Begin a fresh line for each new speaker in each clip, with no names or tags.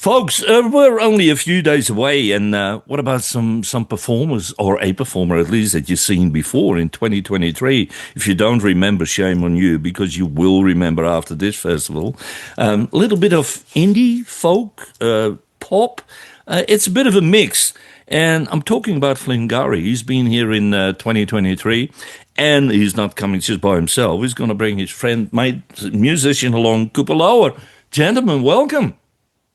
Folks, we're only a few days away, and what about some performers or a performer at least that you've seen before in 2023? If you don't remember, shame on you because you will remember after this festival. A little bit of indie folk, pop. It's a bit of a mix, and I'm talking about Flynn Gurry. He's been here in 2023, and he's not coming just by himself. He's going to bring his friend, mate, musician along, Cooper Lower. Gentlemen, welcome.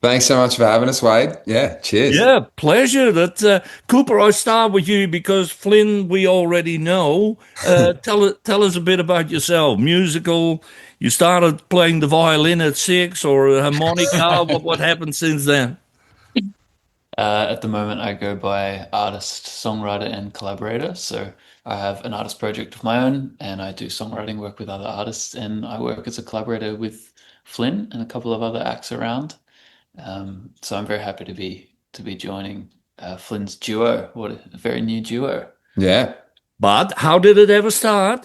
Thanks so much for having us, Wade. Yeah, cheers.
Yeah, pleasure. That Cooper, I start with you because Flynn, we already know. Tell us a bit about yourself. Musical. You started playing the violin at 6 or a harmonica. What happened since then?
At the moment, I go by artist, songwriter, and collaborator. So I have an artist project of my own, and I do songwriting work with other artists, and I work as a collaborator with Flynn and a couple of other acts around. So I'm very happy to be joining Flynn's duo. What a very new duo.
Yeah.
But how did it ever start?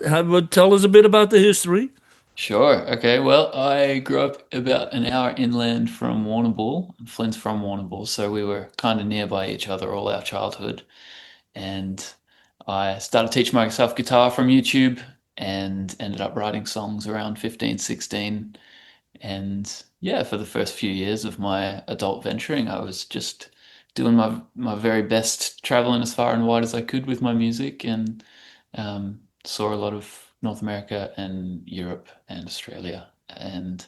Tell us a bit about the history.
Sure. Okay. Well, I grew up about an hour inland from Warrnambool. Flynn's from Warrnambool, so we were kind of nearby each other all our childhood. And I started teaching myself guitar from YouTube and ended up writing songs around 15, 16. And yeah, for the first few years of my adult venturing, I was just doing my very best, traveling as far and wide as I could with my music, and saw a lot of North America and Europe and Australia. And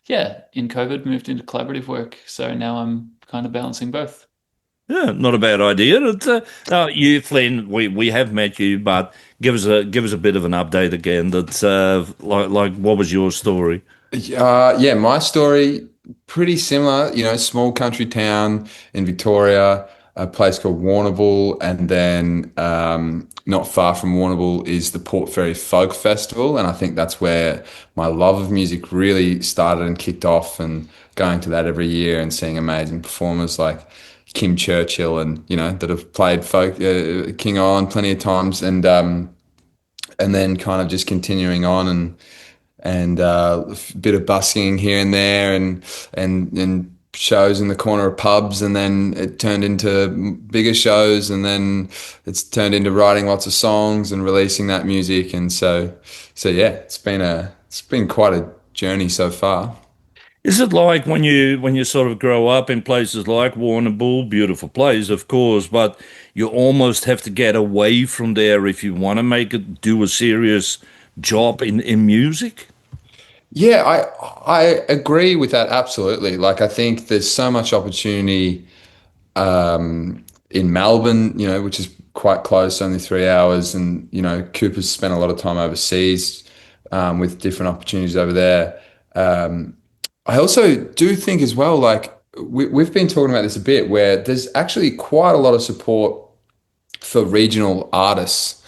yeah, in COVID, moved into collaborative work. So now I'm kind of balancing both.
Yeah, not a bad idea. You, Flynn, we have met you, but give us a bit of an update again. That like what was your story?
Yeah, my story pretty similar. Small country town in Victoria, a place called Warrnambool, and then not far from Warrnambool is the Port Fairy Folk Festival, and I think that's where my love of music really started and kicked off. And going to that every year and seeing amazing performers like Kim Churchill and that have played folk King Island plenty of times, and then kind of just continuing on and a bit of busking here and there and shows in the corner of pubs, and then it turned into bigger shows, and then it's turned into writing lots of songs and releasing that music. And so yeah, it's been quite a journey so far.
Is it like when you sort of grow up in places like Warrnambool, beautiful place, of course, but you almost have to get away from there if you want to make it do a serious job in music?
Yeah, I agree with that absolutely. Like I think there's so much opportunity in Melbourne, which is quite close, only 3 hours, and Cooper's spent a lot of time overseas with different opportunities over there. I also do think as well, like we've been talking about this a bit, where there's actually quite a lot of support for regional artists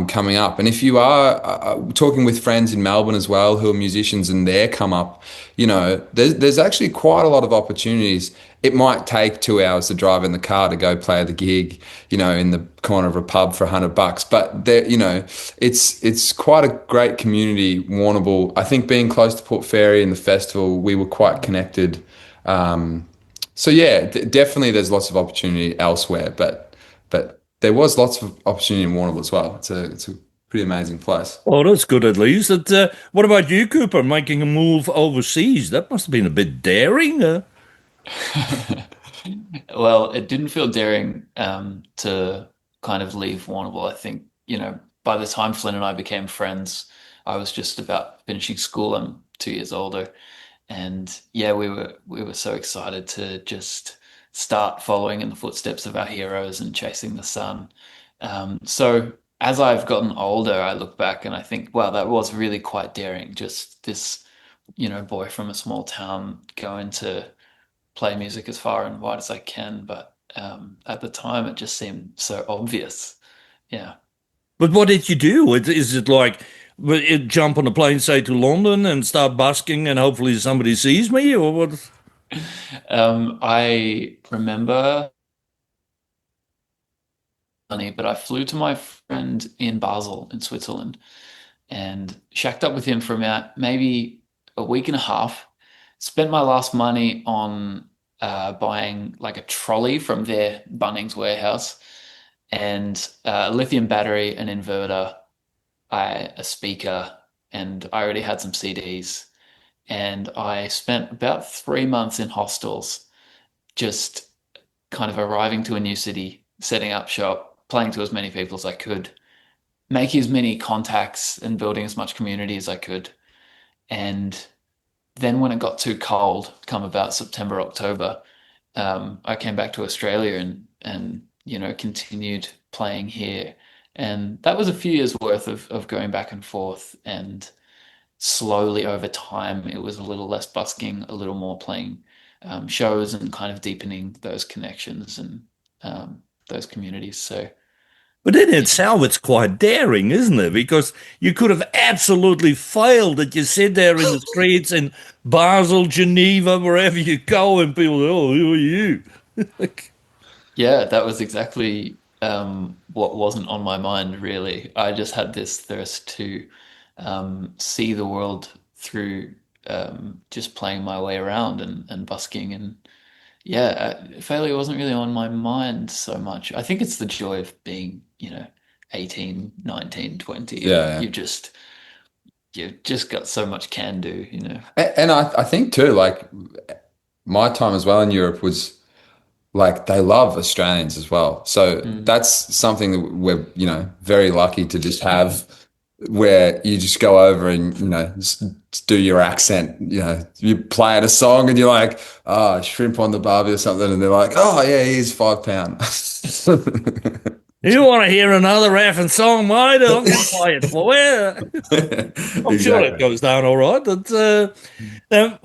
coming up. And if you are talking with friends in Melbourne as well who are musicians and they're come up, there's actually quite a lot of opportunities. It might take 2 hours to drive in the car to go play the gig, in the corner of a pub for $100. But there, it's quite a great community, Warrnambool. I think being close to Port Fairy and the festival, we were quite connected. So yeah, definitely there's lots of opportunity elsewhere, but there was lots of opportunity in Warrnambool as well. It's a pretty amazing place.
Oh, that's good at least. What about you, Cooper, making a move overseas? That must have been a bit daring.
Well, it didn't feel daring to kind of leave Warrnambool. I think, by the time Flynn and I became friends, I was just about finishing school. I'm 2 years older. And yeah, we were so excited to just start following in the footsteps of our heroes and chasing the sun. So as I've gotten older, I look back and I think, wow, that was really quite daring. Just this, boy from a small town going to play music as far and wide as I can. But at the time, it just seemed so obvious. Yeah.
But what did you do? Is it like jump on a plane, say to London, and start busking, and hopefully somebody sees me, or what?
I remember funny, but I flew to my friend in Basel in Switzerland and shacked up with him for about maybe a week and a half. Spent my last money on buying like a trolley from their Bunnings warehouse and a lithium battery, an inverter, a speaker, and I already had some CDs. And I spent about 3 months in hostels, just kind of arriving to a new city, setting up shop, playing to as many people as I could, making as many contacts and building as much community as I could. And then when it got too cold, come about September, October, I came back to Australia and continued playing here. And that was a few years worth of going back and forth. And slowly over time, it was a little less busking, a little more playing shows and kind of deepening those connections and those communities. So
But in itself, it's quite daring, isn't it? Because you could have absolutely failed that you sit there in the streets in Basel, Geneva, wherever you go, and people, oh, who are you? Like,
yeah, that was exactly what wasn't on my mind, really. I just had this thirst to see the world through just playing my way around and busking. And yeah, failure wasn't really on my mind so much. I think it's the joy of being, 18, 19, 20,
Yeah,
and
yeah.
you've just got so much can do.
And I think too, like my time as well in Europe was like they love Australians as well. So
Mm.
that's something that we're, very lucky to just have where you just go over and, just do your accent. You play at a song and you're like, oh, shrimp on the barbie or something. And they're like, oh, yeah, he's £5.
you want to hear another effing song, mate? I'm going to play it for you. I'm sure it
Exactly.
goes down all right. But now,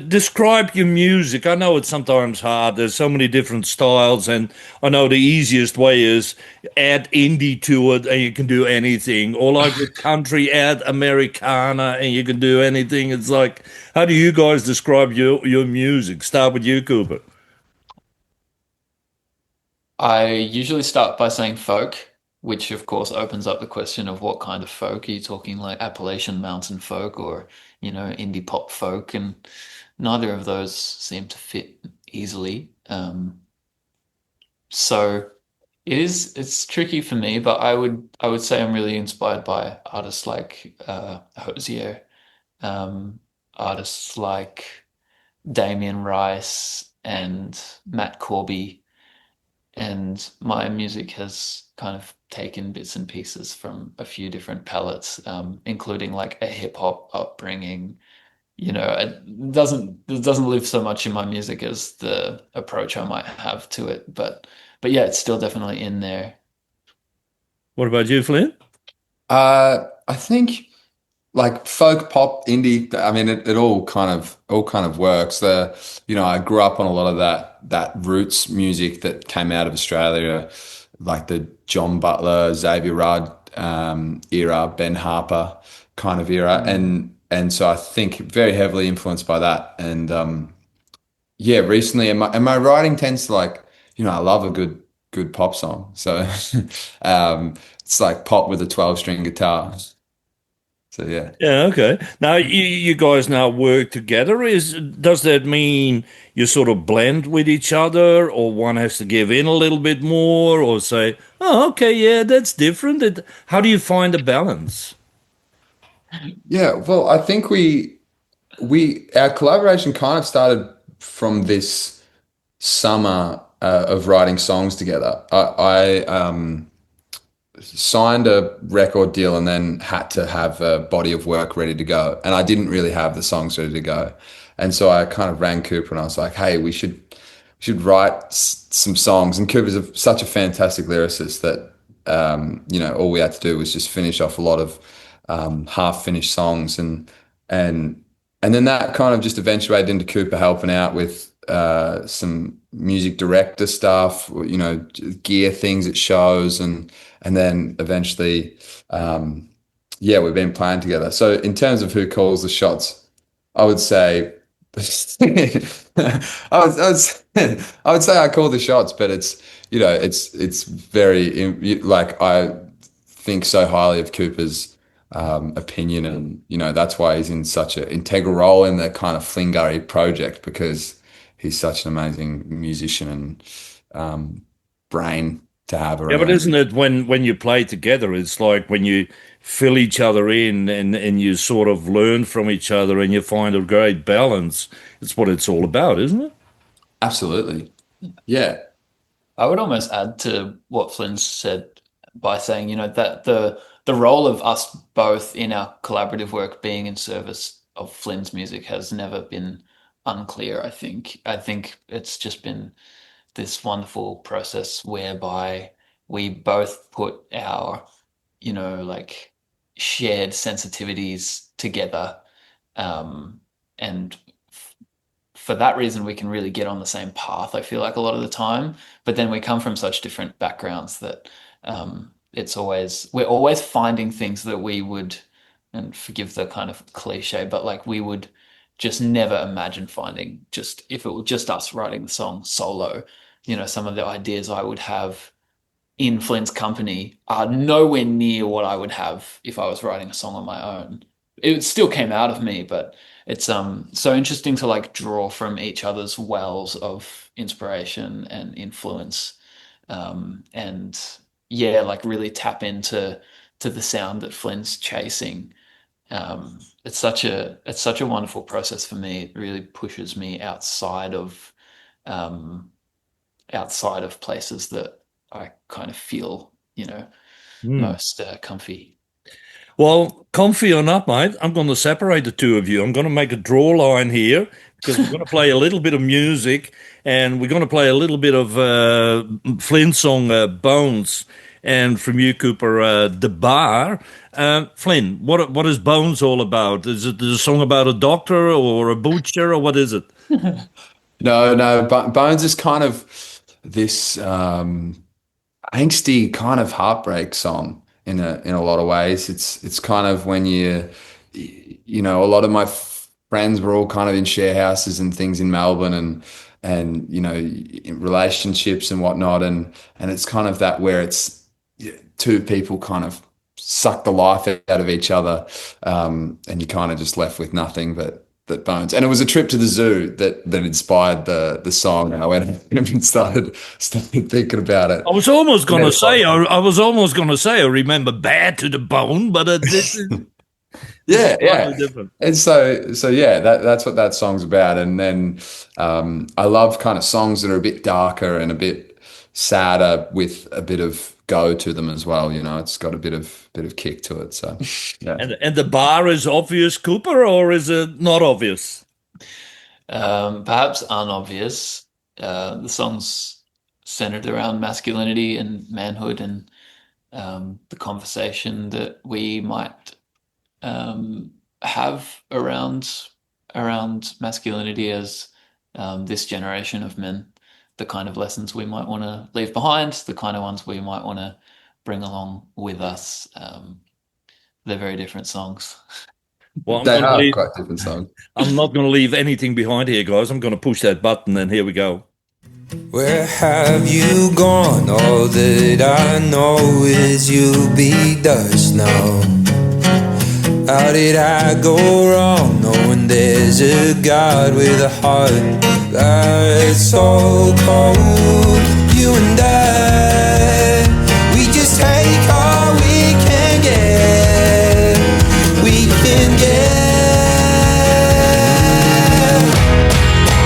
describe your music. I know it's sometimes hard. There's so many different styles, and I know the easiest way is add indie to it, and you can do anything. Or like with country, add Americana, and you can do anything. It's like, how do you guys describe your music? Start with you, Cooper.
I usually start by saying folk, which of course opens up the question of what kind of folk. Are you talking like Appalachian mountain folk or, indie pop folk? And neither of those seem to fit easily. So it's tricky for me, but I would say I'm really inspired by artists like Hosier, um, artists like Damien Rice and Matt Corby. And my music has kind of taken bits and pieces from a few different palettes, including like a hip hop upbringing. It doesn't live so much in my music as the approach I might have to it, but yeah, it's still definitely in there.
What about you, Flynn? I think like folk pop indie, I mean it all kind of works. I grew up on a lot of that roots music that came out of Australia, like the John Butler, Xavier Rudd era, Ben Harper kind of era.
Mm.
And so I think very heavily influenced by that. And yeah, recently and my writing tends to like, I love a good pop song. So it's like pop with a 12-string guitar. So yeah.
Yeah, okay. Now you guys now work together. Does that mean you sort of blend with each other, or one has to give in a little bit more, or say, "Oh, okay, yeah, that's different." How do you find a balance?
Yeah, well, I think our collaboration kind of started from this summer of writing songs together. I signed a record deal and then had to have a body of work ready to go, and I didn't really have the songs ready to go, and so I kind of rang Cooper and I was like, "Hey, we should write some songs." And Cooper's such a fantastic lyricist that all we had to do was just finish off a lot of half-finished songs, and and then that kind of just eventuated into Cooper helping out with some music director stuff, gear things at shows, and then eventually, yeah, we've been playing together. So in terms of who calls the shots, I would say, I would say I call the shots, but it's very like I think so highly of Cooper's opinion, and that's why he's in such an integral role in the kind of Flynn Gurry project because he's such an amazing musician and brain to have
Yeah, but
around.
isn't it when you play together, it's like when you fill each other in and you sort of learn from each other and you find a great balance. It's what it's all about, isn't it?
Absolutely. Yeah.
I would almost add to what Flynn said by saying, that the role of us both in our collaborative work being in service of Flynn's music has never been unclear, I think. I think it's just been this wonderful process whereby we both put our, like shared sensitivities together. And for that reason, we can really get on the same path, I feel like a lot of the time. But then we come from such different backgrounds that we're always finding things that we would, and forgive the kind of cliche, but like we would just never imagine finding just if it were just us writing the song solo. Some of the ideas I would have in Flynn's company are nowhere near what I would have if I was writing a song on my own. It still came out of me, but it's so interesting to like draw from each other's wells of inspiration and influence, and yeah, like really tap into the sound that Flynn's chasing. It's such a wonderful process for me. It really pushes me um, outside of places that I kind of feel,
Hmm.
most comfy.
Well, comfy or not, mate, I'm going to separate the two of you. I'm going to make a draw line here because we're going to play a little bit of music and we're going to play a little bit of Flynn song Bones and from you, Cooper, The Bar. Flynn, what is Bones all about? Is it a song about a doctor or a butcher or what is it?
No, no, Bones is kind of this angsty kind of heartbreak song in a lot of ways. It's kind of when a lot of my friends were all kind of in share houses and things in Melbourne and in relationships and whatnot and it's kind of that where it's two people kind of suck the life out of each other, and you're kind of just left with nothing but bones. And it was a trip to the zoo that inspired the song. And I went and started thinking about it.
I was almost going
Yeah,
to say, I was almost going to say, I remember Bad to the Bone, but this is
yeah,
slightly
yeah.
different.
And so yeah, that's what that song's about. And then I love kind of songs that are a bit darker and a bit sadder with a bit of go to them as well. It's got a bit of kick to it. So yeah.
And the bar is obvious, Cooper, or is it not obvious?
Perhaps unobvious. The song's centered around masculinity and manhood and the conversation that we might have around masculinity as this generation of men, the kind of lessons we might want to leave behind, the kind of ones we might want to bring along with us. They're very different songs.
Well,
They are quite different songs.
I'm not going to leave anything behind here, guys. I'm going to push that button, and here we go.
Where have you gone? All that I know is you'll be dust now. How did I go wrong? Knowing there's a God with a heart that's so cold. You and I, we just take all we can get. We can get.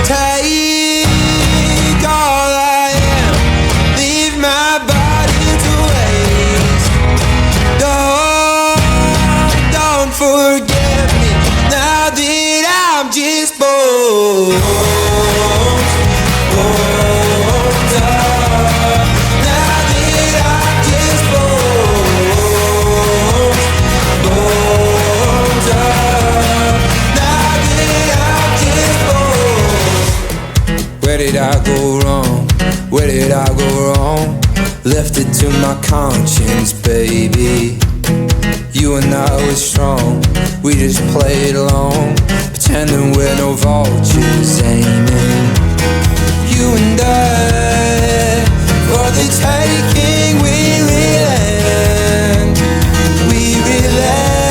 Take all I am, leave my body to waste. Don't forget me now that I'm just bones. Bones up. Now that I'm just bones. Bones up. Now that I'm just bones. Where did I go wrong? Where did I go wrong? Left it to my conscience, baby. You and I were strong, we just played along, pretending we're no vultures aiming. You and I, for the taking we relent. We relent.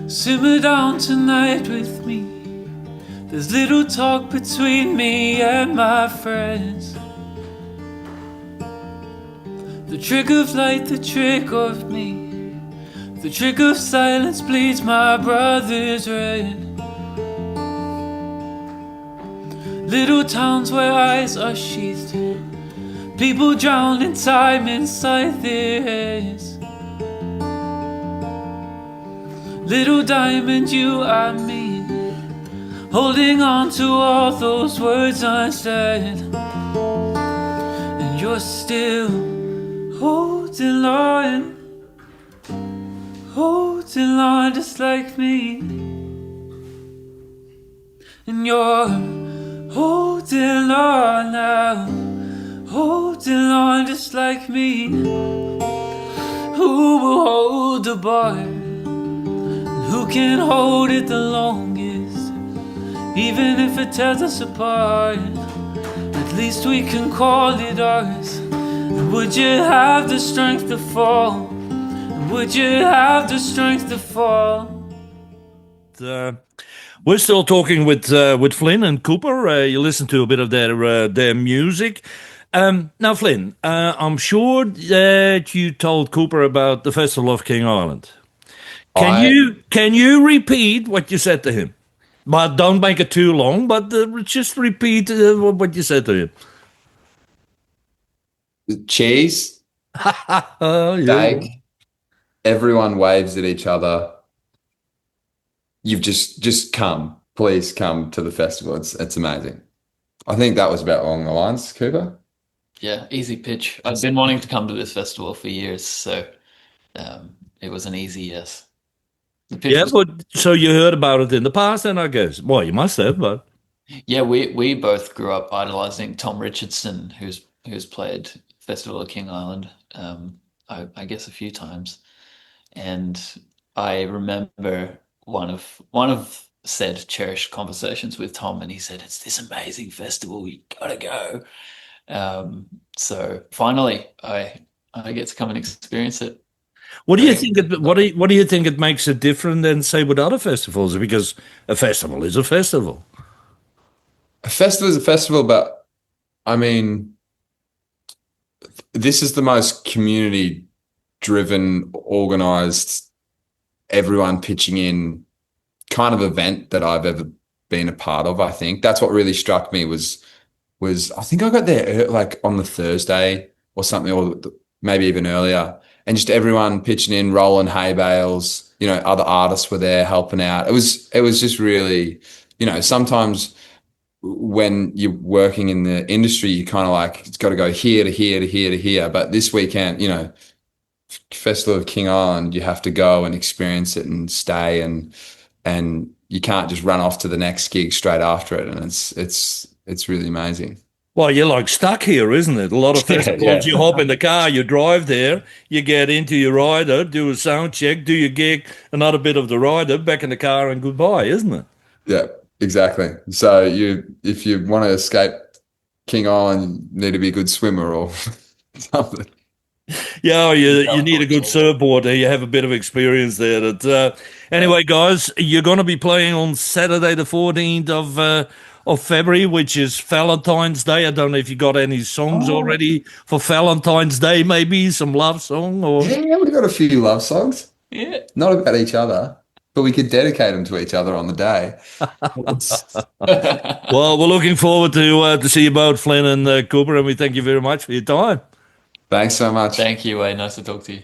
Simmer down tonight with me. There's little talk between me and my friends. The trick of light, the trick of me. The trick of silence bleeds my brother's red. Little towns where eyes are sheathed. People drown in time inside their heads. Little diamond, you and me, holding on to all those words unsaid. And you're still holding on just like me. And you're holding on now, holding on just like me. Who will hold the bar? Who can hold it the longest? Even if it tears us apart, at least we can call it ours. And would you have the strength to fall? And would you have the strength to fall?
We're still talking with Flynn and Cooper. You listen to a bit of their music. Now, Flynn, I'm sure that you told Cooper about the Festival of King Island. Can you repeat what you said to him? But don't make it too long. But just repeat what you said to him.
Cheese, steak. Everyone waves at each other. You've just come. Please come to the festival. It's amazing. I think that was about along the lines, Cooper.
Yeah, easy pitch. I've been wanting to come to this festival for years, so it was an easy yes.
Yeah, but so you heard about it in the past, then I guess. Well, you must have, but
yeah, we both grew up idolizing Tom Richardson, who's played Festival of King Island, I guess a few times, and I remember one of said cherished conversations with Tom, and he said, "It's this amazing festival, you gotta go." So finally, I get to come and experience it.
what do you think? What do you think it makes it different than, say, with other festivals? Because a festival is a festival.
A festival is a festival, but I mean, this is the most community-driven, organized, everyone pitching in kind of event that I've ever been a part of. I think that's what really struck me was I think I got there like on the Thursday or something, or maybe even earlier, and just everyone pitching in, rolling hay bales. You know, other artists were there helping out. It was just really, you know, sometimes when you're working in the industry, you kind of like, it's got to go here to here to here to here. But this weekend, you know, Festival of King Island, you have to go and experience it and stay, and you can't just run off to the next gig straight after it. And it's really amazing.
Well, you're like stuck here, isn't it? A lot of festivals,
Yeah.
you hop in the car, you drive there, you get into your rider, do a sound check, do your gig, another bit of the rider, back in the car, and goodbye, isn't it?
Yeah, exactly. So if you want to escape King Island, you need to be a good swimmer or something.
Yeah, you need a good surfboard. You have a bit of experience there. Anyway, guys, you're going to be playing on Saturday, the 14th of February, which is Valentine's Day. I don't know if you got any songs already for Valentine's Day, maybe some love song or.
Yeah, we've got a few love songs.
Yeah.
Not about each other, but we could dedicate them to each other on the day.
Well, we're looking forward to see you both, Flynn and Cooper, and we thank you very much for your time.
Thanks so much.
Thank you, Wayne. Nice to talk to you.